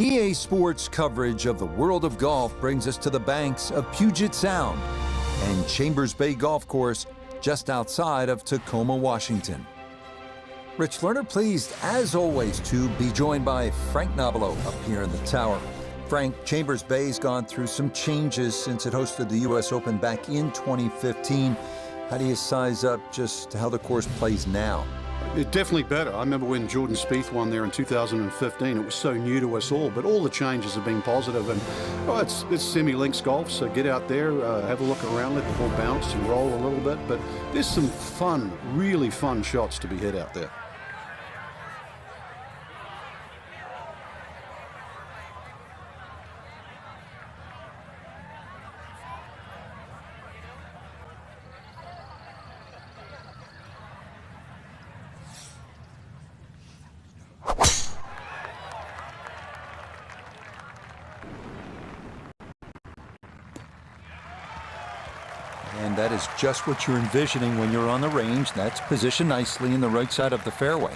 EA Sports coverage of the world of golf brings us to the banks of Puget Sound and Chambers Bay Golf Course just outside of Tacoma, Washington. Rich Lerner pleased, as always, to be joined by Frank Nobilo up here in the tower. Frank, Chambers Bay's gone through some changes since it hosted the U.S. Open back in 2015. How do you size up just how the course plays now? It's definitely better. I remember when Jordan Spieth won there in 2015. It was so new to us all, but all the changes have been positive. And it's semi-links golf, so get out there, have a look around, let the ball bounce and roll a little bit. But there's some fun, really fun shots to be hit out there. And that is just what you're envisioning when you're on the range. That's positioned nicely in the right side of the fairway.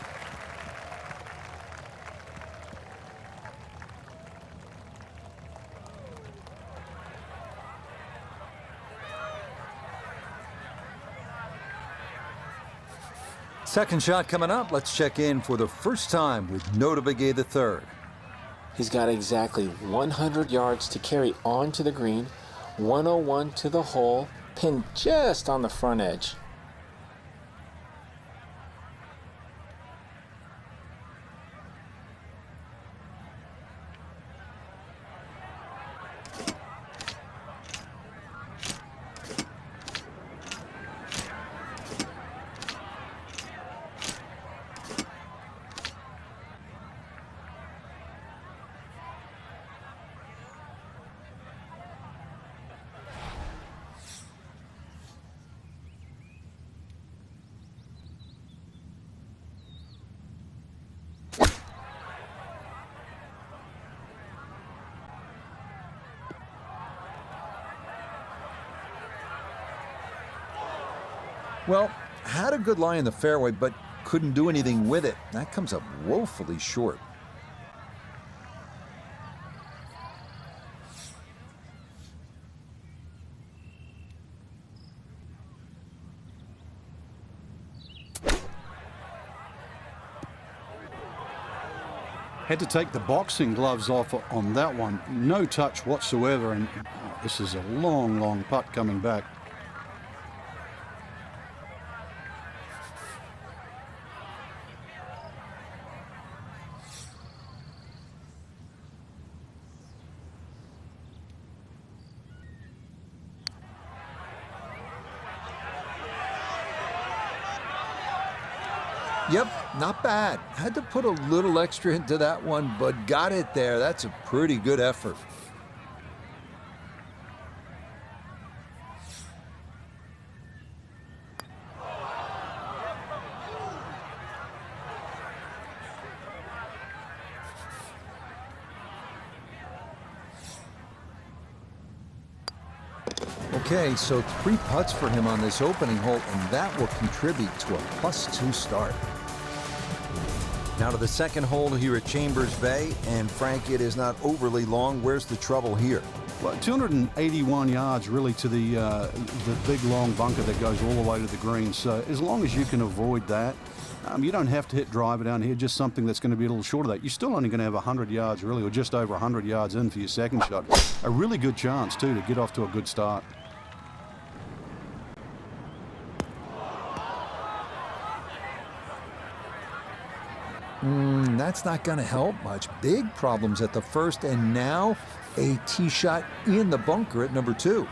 Second shot coming up. Let's check in for the first time with Notobegay III. He's got exactly 100 yards to carry onto the green, 101 to the hole, pinned just on the front edge. Well, had a good lie in the fairway, but couldn't do anything with it. That comes up woefully short. Had to take the boxing gloves off on that one. No touch whatsoever, and this is a long, long putt coming back. Yep, not bad. Had to put a little extra into that one, but got it there. That's a pretty good effort. Okay, so 3 putts for him on this opening hole, and that will contribute to a +2 start. Now to the second hole here at Chambers Bay, and Frank, it is not overly long. Where's the trouble here? Well, 281 yards really to the big long bunker that goes all the way to the green. So as long as you can avoid that, you don't have to hit driver down here, just something that's going to be a little short of that. You're still only going to have 100 yards really, or just over 100 yards in for your second shot. A really good chance too to get off to a good start. That's not going to help much. Big problems at the first, and now a tee shot in the bunker at number 2.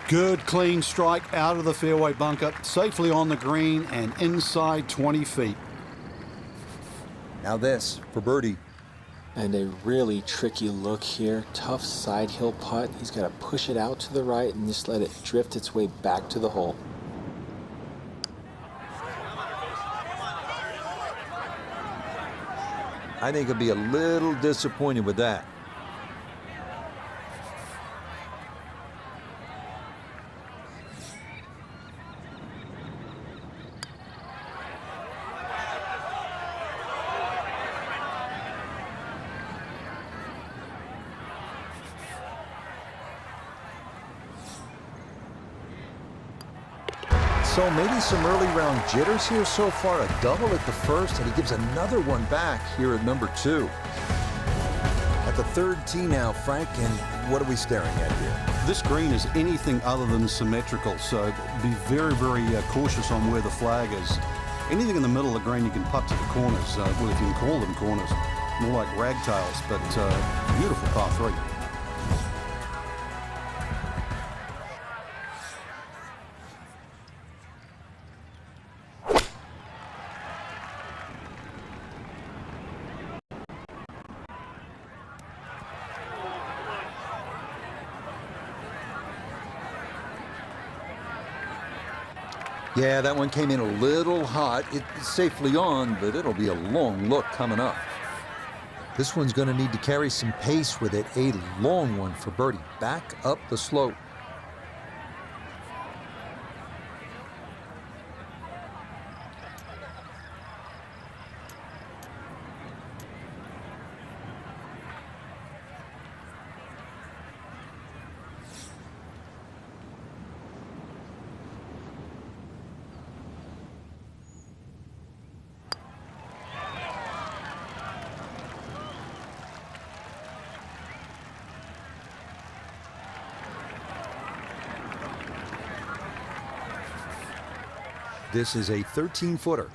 Good clean strike out of the fairway bunker, safely on the green and inside 20 feet. Now this for birdie. And a really tricky look here. Tough side hill putt. He's got to push it out to the right and just let it drift its way back to the hole. I think he'll be a little disappointed with that. So maybe some early round jitters here so far. A double at the first, and he gives another one back here at number 2. At the third tee now, Frank, and what are we staring at here? This green is anything other than symmetrical, so be very, very cautious on where the flag is. Anything in the middle of the green you can putt to the corners, well, if you can call them corners, more like ragtails, but beautiful par 3. Yeah, that one came in a little hot. It's safely on, but it'll be a long look coming up. This one's going to need to carry some pace with it. A long one for birdie. Back up the slope. This is a 13-footer.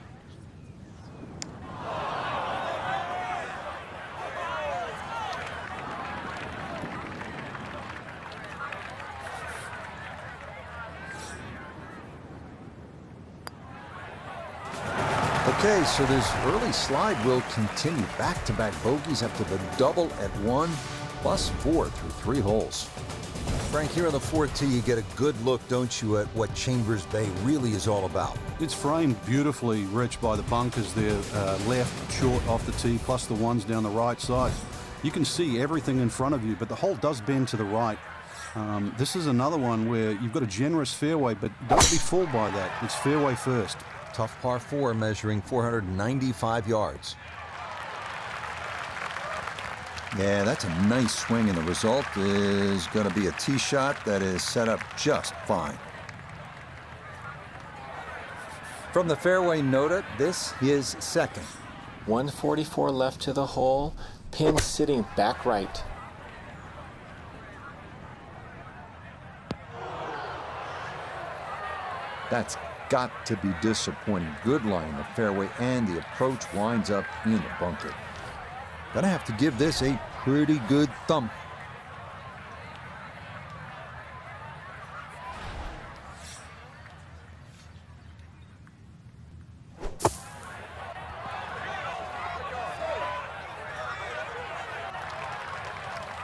Okay, so this early slide will continue. Back-to-back bogeys up to the double at 1, +4 through 3 holes. Frank, here on the 4th tee, you get a good look, don't you, at what Chambers Bay really is all about. It's framed beautifully, Rich, by the bunkers there, left, short, off the tee, plus the ones down the right side. You can see everything in front of you, but the hole does bend to the right. This is another one where you've got a generous fairway, but don't be fooled by that. It's fairway first. Tough par 4 measuring 495 yards. Yeah, that's a nice swing, and the result is going to be a tee shot that is set up just fine. From the fairway nota, this is second. 144 left to the hole. Pin sitting back right. That's got to be disappointing. Good line in the fairway, and the approach winds up in the bunker. Gonna have to give this a pretty good thump.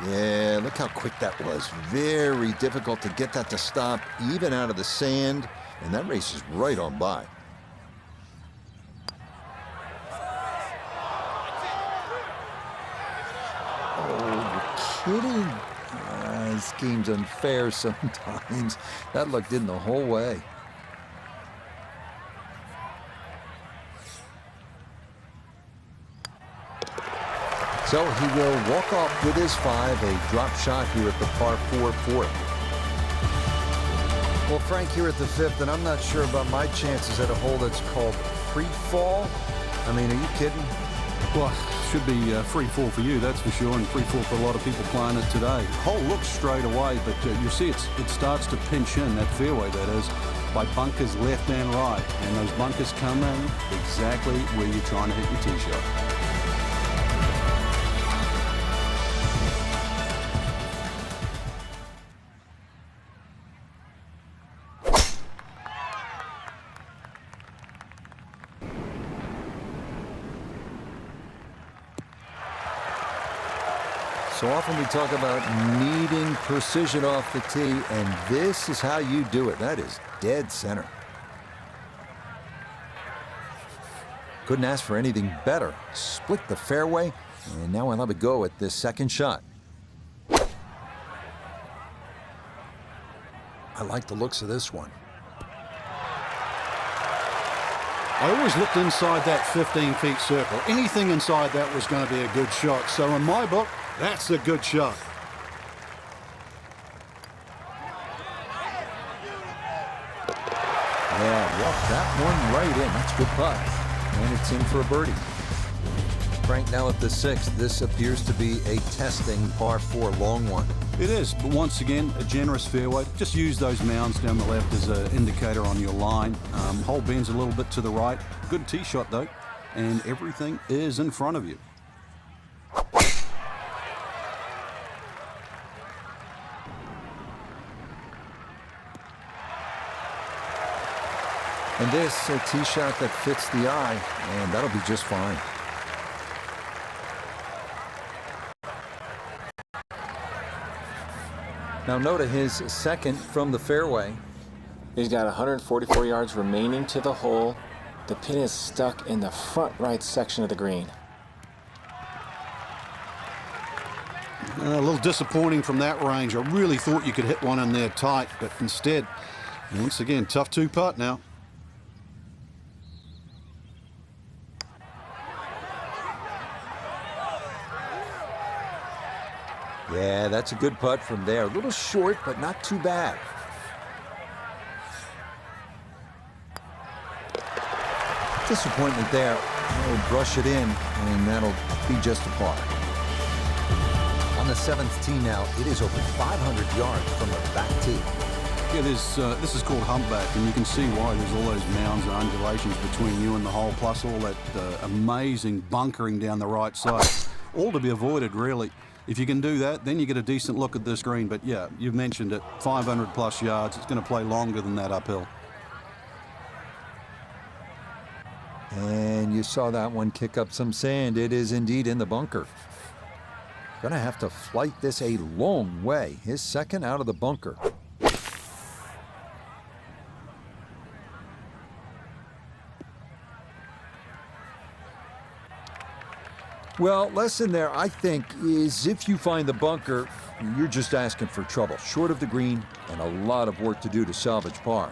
Yeah, look how quick that was. Very difficult to get that to stop, even out of the sand, and that race is right on by. Kidding? This game's unfair sometimes. That looked in the whole way. So he will walk off with his 5, a drop shot here at the par 4 fourth. Well, Frank, here at the 5th, and I'm not sure about my chances at a hole that's called free fall. I mean, are you kidding? Well, should be free fall for you, that's for sure, and free fall for a lot of people playing it today. Hole looks straight away, but you see it starts to pinch in, that fairway that is, by bunkers left and right. And those bunkers come in exactly where you're trying to hit your tee shot. So often we talk about needing precision off the tee, and this is how you do it. That is dead center. Couldn't ask for anything better. Split the fairway, and now we'll have a go at this second shot. I like the looks of this one. I always looked inside that 15-feet circle. Anything inside that was going to be a good shot. So in my book, that's a good shot. Yeah, walked that one right in. That's a good putt. And it's in for a birdie. Frank, now at the 6th, this appears to be a testing par 4 long one. It is, but once again, a generous fairway. Just use those mounds down the left as an indicator on your line. Hole bends a little bit to the right. Good tee shot, though. And everything is in front of you. And this, a tee shot that fits the eye, and that'll be just fine. Now note his second from the fairway. He's got 144 yards remaining to the hole. The pin is stuck in the front right section of the green. A little disappointing from that range. I really thought you could hit one in there tight, but instead, once again, tough 2-putt now. Yeah, that's a good putt from there. A little short, but not too bad. Disappointment there. He'll brush it in, and that'll be just a par. On the 7th tee now, it is over 500 yards from the back tee. Yeah, this is called humpback, and you can see why. There's all those mounds and undulations between you and the hole, plus all that amazing bunkering down the right side. All to be avoided, really. If you can do that, then you get a decent look at this green. But yeah, you've mentioned it, 500 plus yards. It's going to play longer than that uphill. And you saw that one kick up some sand. It is indeed in the bunker. Gonna have to flight this a long way. His second out of the bunker. Well, lesson there, I think, is if you find the bunker, you're just asking for trouble. Short of the green and a lot of work to do to salvage par.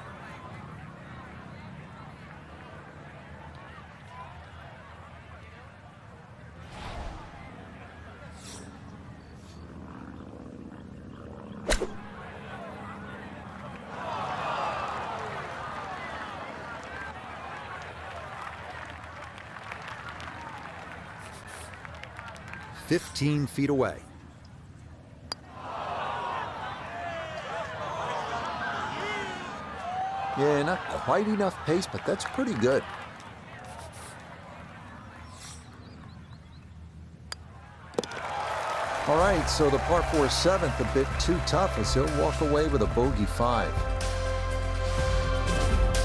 "15 feet away. Yeah, not quite enough pace, but that's pretty good. All right, so the par 4 7th a bit too tough as he'll walk away with a bogey 5.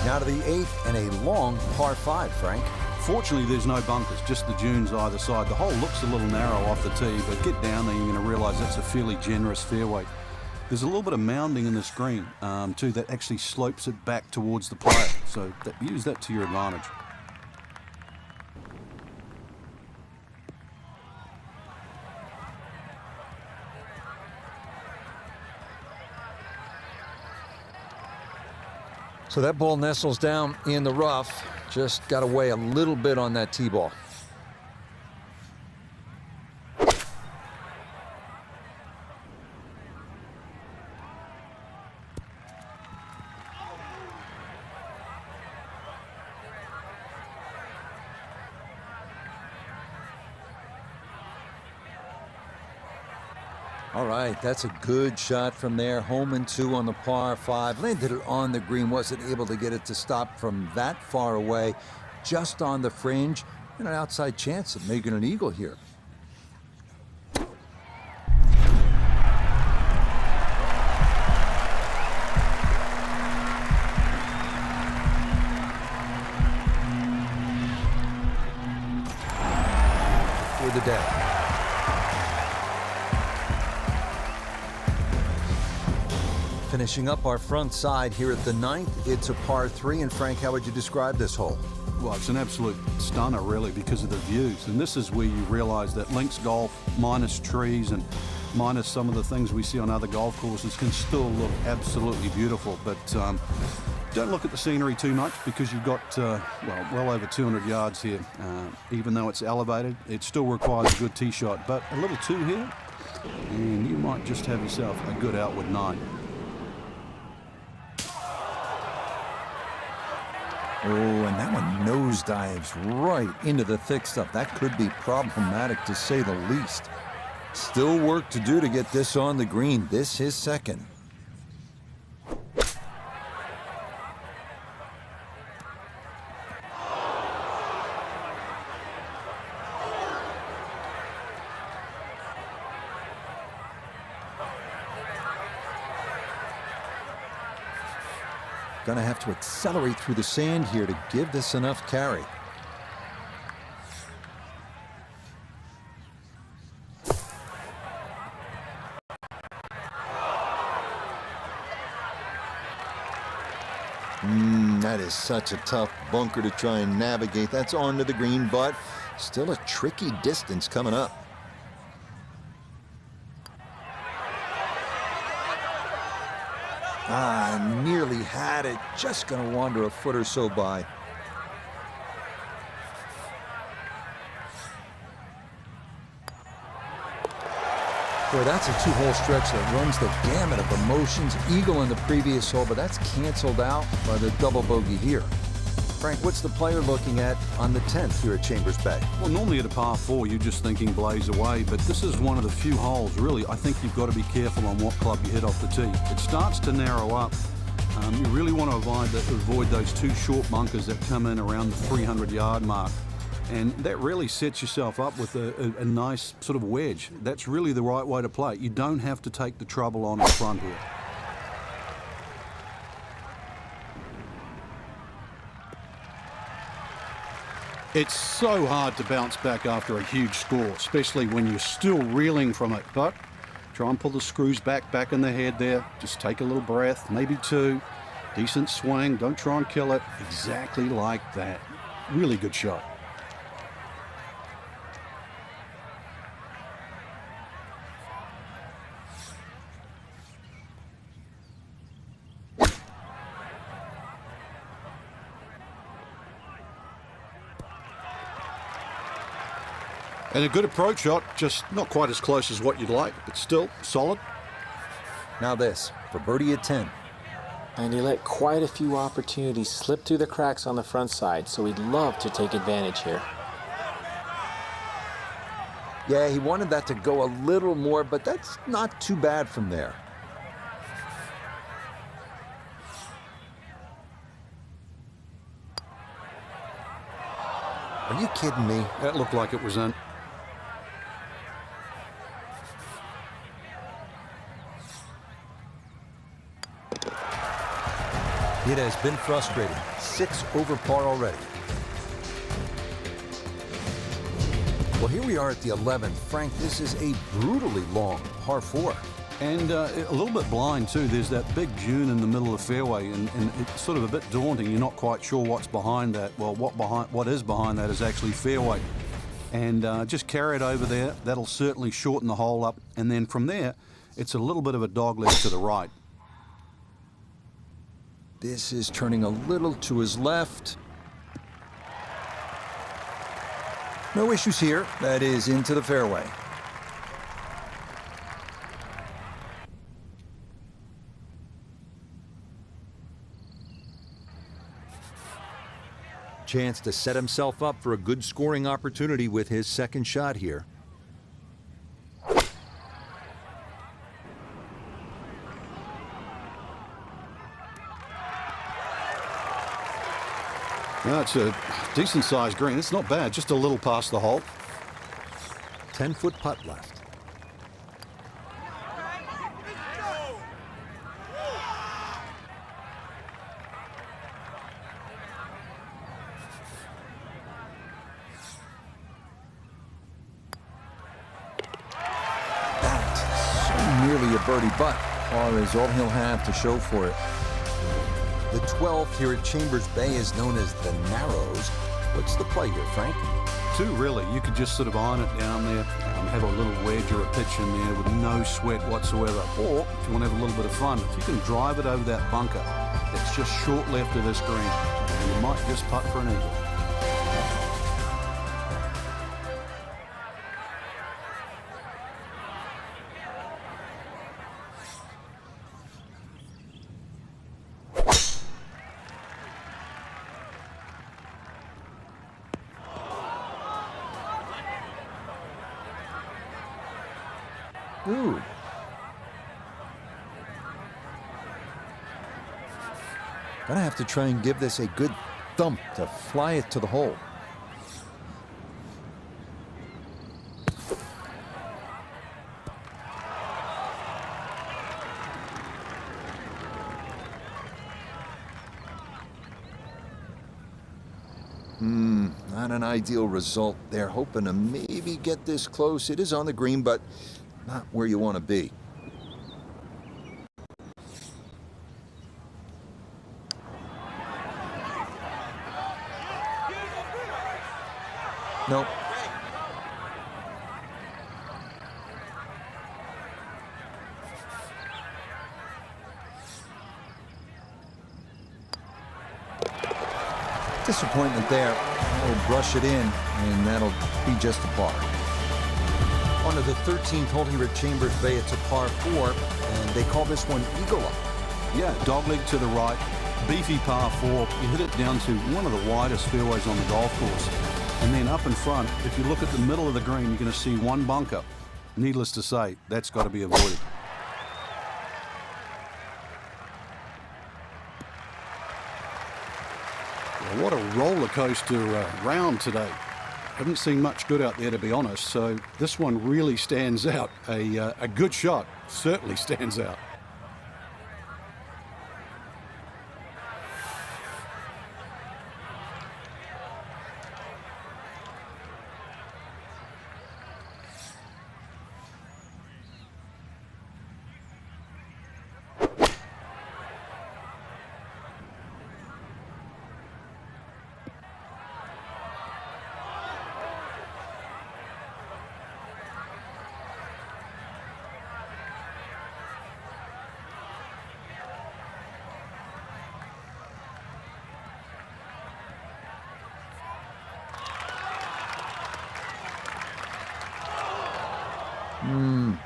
Now to the 8th and a long par 5, Frank. Fortunately, there's no bunkers, just the dunes either side. The hole looks a little narrow off the tee, but get down there, you're going to realize that's a fairly generous fairway. There's a little bit of mounding in this green, too, that actually slopes it back towards the player. So use that to your advantage. So that ball nestles down in the rough. Just got to weigh a little bit on that tee ball. All right, that's a good shot from there. Home and 2 on the par 5. Landed it on the green. Wasn't able to get it to stop from that far away. Just on the fringe. And an outside chance of making an eagle here. For the day. Finishing up our front side here at the 9th, it's a par 3. And Frank, how would you describe this hole? Well, it's an absolute stunner, really, because of the views. And this is where you realize that links golf, minus trees and minus some of the things we see on other golf courses, can still look absolutely beautiful. But don't look at the scenery too much, because you've got, well over 200 yards here. Even though it's elevated, it still requires a good tee shot. But a little two here, and you might just have yourself a good outward 9. Oh, and that one nosedives right into the thick stuff. That could be problematic, to say the least. Still work to do to get this on the green. This is second. Gonna have to accelerate through the sand here to give this enough carry. That is such a tough bunker to try and navigate. That's onto the green, but still a tricky distance coming up. Nearly had it. Just going to wander a foot or so by. Boy, that's a two-hole stretch that runs the gamut of emotions. Eagle in the previous hole, but that's canceled out by the double bogey here. Frank, what's the player looking at on the 10th here at Chambers Bay? Well, normally at a par 4, you're just thinking blaze away, but this is one of the few holes, really, I think you've got to be careful on what club you hit off the tee. It starts to narrow up. You really want to avoid those two short bunkers that come in around the 300-yard mark. And that really sets yourself up with a nice sort of wedge. That's really the right way to play it. You don't have to take the trouble on the front here. It's so hard to bounce back after a huge score, especially when you're still reeling from it. But try and pull the screws back in the head there. Just take a little breath, maybe two. Decent swing. Don't try and kill it. Exactly like that. Really good shot. And a good approach shot, just not quite as close as what you'd like, but still solid. Now this, for birdie at 10. And he let quite a few opportunities slip through the cracks on the front side, so he'd love to take advantage here. Yeah, he wanted that to go a little more, but that's not too bad from there. Are you kidding me? That looked like it was in. It has been frustrating. 6 over par already. Well, here we are at the 11th. Frank, this is a brutally long par 4. And a little bit blind, too. There's that big dune in the middle of the fairway, and it's sort of a bit daunting. You're not quite sure what's behind that. Well, what is behind that is actually fairway. And just carry it over there. That'll certainly shorten the hole up. And then from there, it's a little bit of a dogleg to the right. This is turning a little to his left. No issues here. That is into the fairway. Chance to set himself up for a good scoring opportunity with his second shot here. That's a decent-sized green. It's not bad, just a little past the hole. 10-foot putt left. That's so nearly a birdie, but par is all he'll have to show for it. The 12th here at Chambers Bay is known as the Narrows. What's the play here, Frank? Two, really. You could just sort of iron it down there, have a little wedge or a pitch in there with no sweat whatsoever. Or, if you want to have a little bit of fun, if you can drive it over that bunker, it's just short left of this green, and you might just putt for an eagle. Ooh. Gonna have to try and give this a good thump to fly it to the hole. Not an ideal result. They're hoping to maybe get this close. It is on the green, but not where you want to be. Nope. Disappointment there. We'll brush it in, and that'll be just a par. On to the 13th hole here at Chambers Bay. It's a par 4, and they call this one Eagle Up. Yeah, dogleg to the right, beefy par 4. You hit it down to one of the widest fairways on the golf course. And then up in front, if you look at the middle of the green, you're going to see one bunker. Needless to say, that's got to be avoided. Well, what a roller coaster round today. Haven't seen much good out there, to be honest, so this one really stands out. A good shot certainly stands out.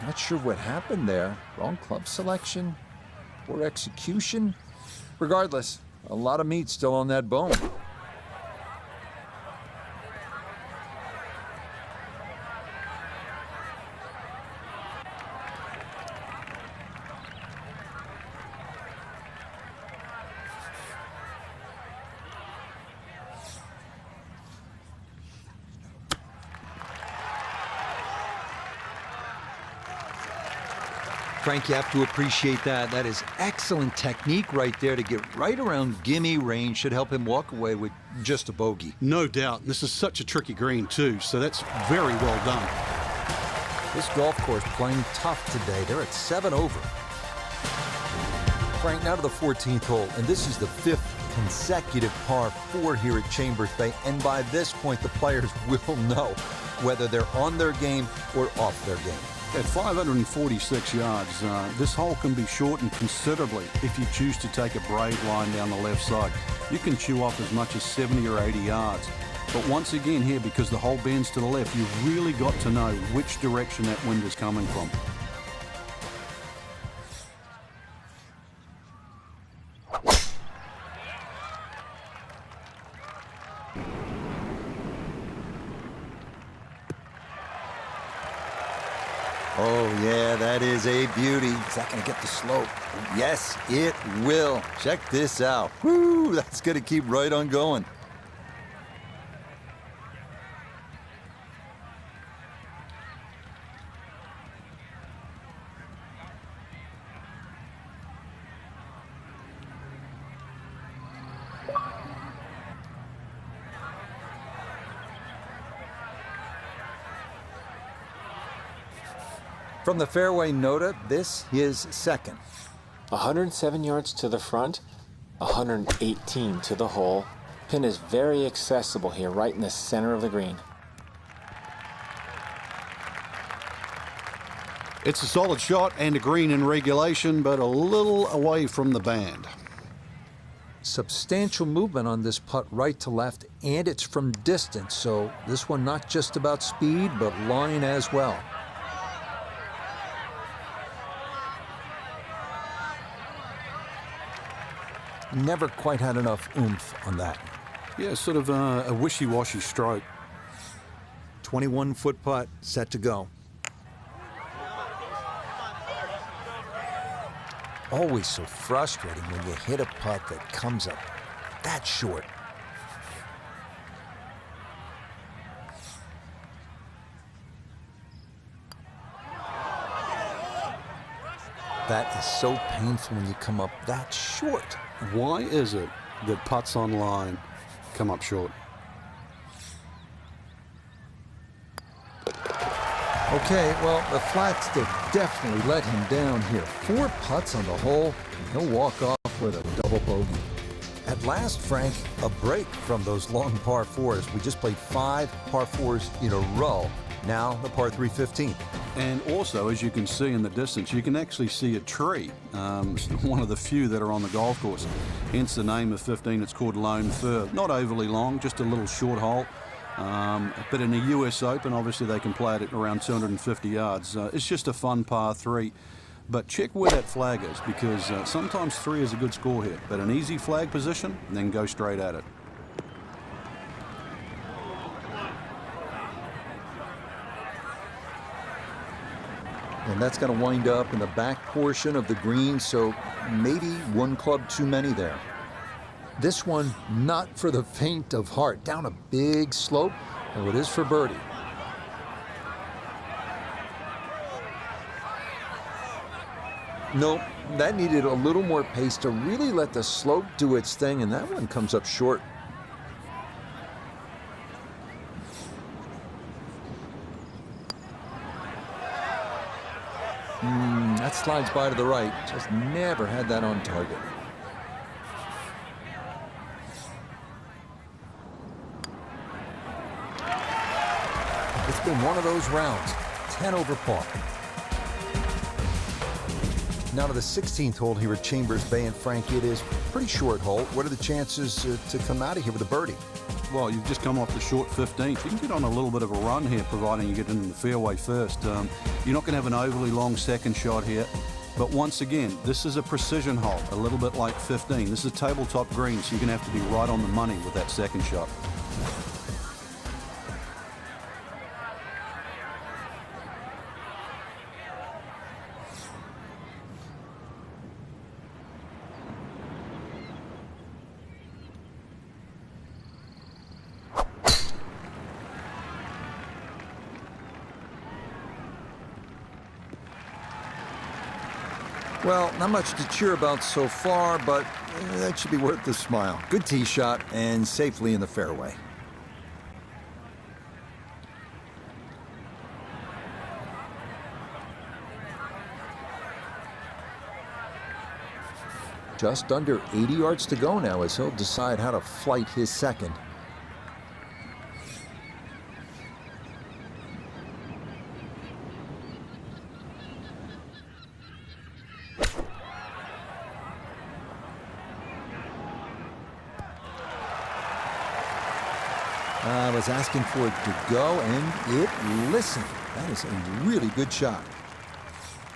Not sure what happened there. Wrong club selection, poor execution. Regardless, a lot of meat still on that bone. Frank, you have to appreciate that. That is excellent technique right there to get right around gimme range. Should help him walk away with just a bogey. No doubt. This is such a tricky green, too, so that's very well done. This golf course playing tough today. They're at 7 over. Frank, now to the 14th hole, and this is the 5th consecutive par 4 here at Chambers Bay, and by this point, the players will know whether they're on their game or off their game. At 546 yards, this hole can be shortened considerably if you choose to take a braid line down the left side. You can chew off as much as 70 or 80 yards. But once again here, because the hole bends to the left, you've really got to know which direction that wind is coming from. Oh, yeah, that is a beauty. Is that going to get the slope? Yes, it will. Check this out. Woo, that's going to keep right on going. From the fairway nota, this is second. 107 yards to the front, 118 to the hole, Pin is very accessible here, right in the center of the green. It's a solid shot and a green in regulation, but a little away from the band. Substantial movement on this putt right to left, and it's from distance, so this one not just about speed, but line as well. Never quite had enough oomph on that. Yeah, sort of a wishy-washy stroke. 21-foot putt, set to go. Always so frustrating when you hit a putt that comes up that short. That is so painful when you come up that short. Why is it that putts on line come up short? Okay, well, the flat stick definitely let him down here. 4 putts on the hole, and he'll walk off with a double bogey. At last, Frank, a break from those long par 4s. We just played 5 par 4s in a row. Now the par 3 15th. And also, as you can see in the distance, you can actually see a tree. It's one of the few that are on the golf course. Hence the name of 15. It's called Lone Fir. Not overly long, just a little short hole. But in the US Open, obviously they can play it at around 250 yards. It's just a fun par 3. But check where that flag is, because sometimes 3 is a good score here. But an easy flag position, and then go straight at it. And that's going to wind up in the back portion of the green, so maybe 1 club too many there. This one, not for the faint of heart. Down a big slope, and it is for birdie. Nope, that needed a little more pace to really let the slope do its thing, and that one comes up short. That slides by to the right. Just never had that on target. It's been one of those rounds. 10 over par. Now to the 16th hole here at Chambers Bay, and Frank, it is a pretty short hole. What are the chances to come out of here with a birdie? Well, you've just come off the short 15th. You can get on a little bit of a run here, providing you get into the fairway first. You're not going to have an overly long second shot here. But once again, this is a precision hole, a little bit like 15. This is a tabletop green, so you're going to have to be right on the money with that second shot. Well, not much to cheer about so far, but that should be worth the smile. Good tee shot and safely in the fairway. Just under 80 yards to go now as he'll decide how to flight his second. I was asking for it to go, and it listened. That is a really good shot.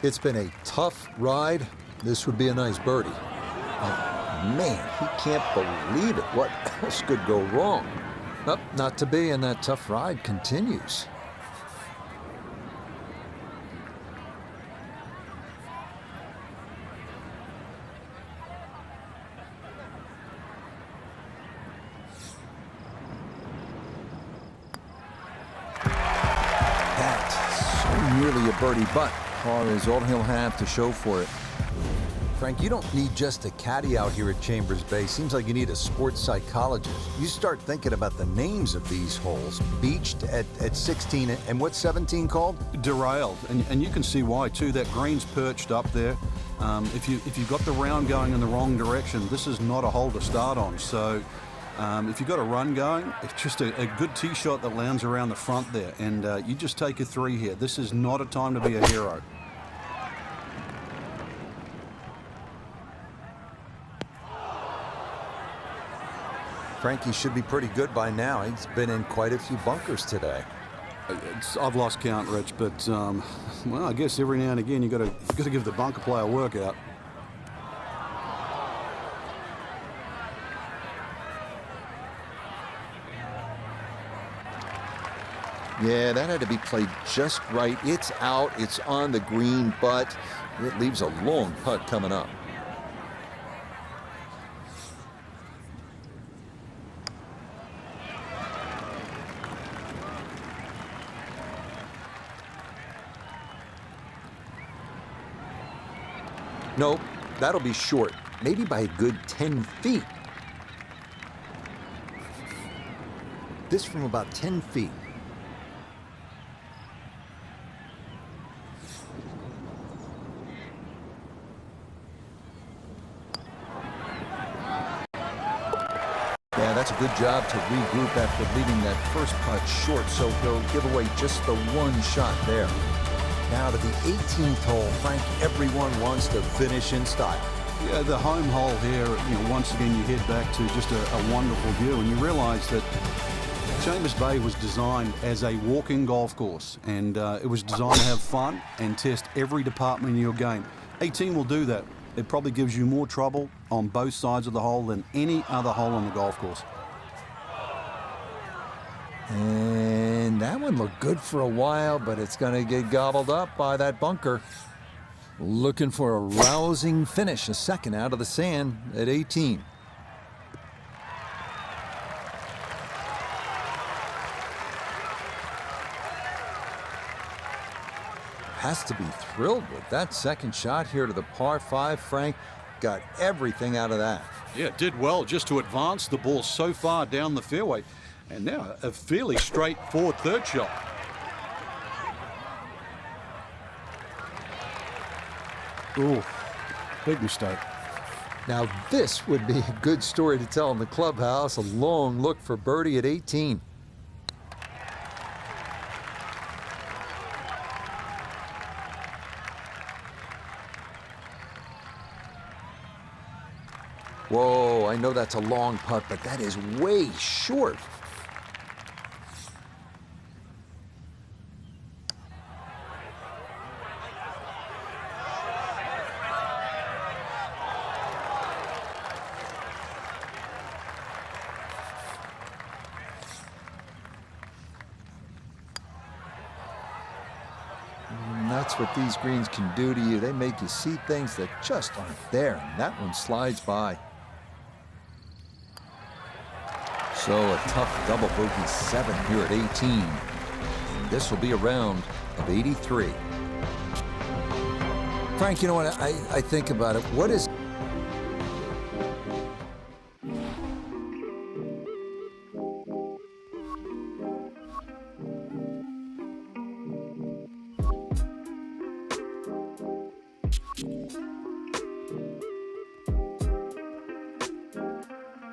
It's been a tough ride. This would be a nice birdie. Oh, man, he can't believe it. What else could go wrong? Oh, not to be, and that tough ride continues. Nearly a birdie, but par is all he'll have to show for it. Frank, you don't need just a caddy out here at Chambers Bay. Seems like you need a sports psychologist. You start thinking about the names of these holes. Beached at 16, and what's 17 called? Derailed, and you can see why too. That green's perched up there. If you've got the round going in the wrong direction, this is not a hole to start on. So If you've got a run going, it's just a good tee shot that lands around the front there, and you just take a 3 here. This is not a time to be a hero. Frankie should be pretty good by now. He's been in quite a few bunkers today. I've lost count, Rich, but well, I guess every now and again you've got to give the bunker player a workout. Yeah, that had to be played just right. It's out, it's on the green, but it leaves a long putt coming up. Nope, that'll be short, maybe by a good 10 feet. This from about 10 feet. Yeah, that's a good job to regroup after leaving that first putt short, so he'll give away just the one shot there. Now to the 18th hole, Frank, everyone wants to finish in style. Yeah, the home hole here, once again you head back to just a wonderful view, and you realize that Chambers Bay was designed as a walking golf course, and it was designed to have fun and test every department in your game. 18 will do that. It probably gives you more trouble on both sides of the hole than any other hole on the golf course. And that one looked good for a while, but it's going to get gobbled up by that bunker. Looking for a rousing finish, a second out of the sand at 18. Has to be thrilled with that second shot here to the par 5. Frank got everything out of that. Yeah, it did well just to advance the ball so far down the fairway. And now a fairly straightforward third shot. Ooh, big mistake. Now this would be a good story to tell in the clubhouse. A long look for birdie at 18. Whoa, I know that's a long putt, but that is way short. And that's what these greens can do to you. They make you see things that just aren't there, and that one slides by. So a tough double bogey 7 here at 18. And this will be a round of 83. Frank, you know what? I think about it. What is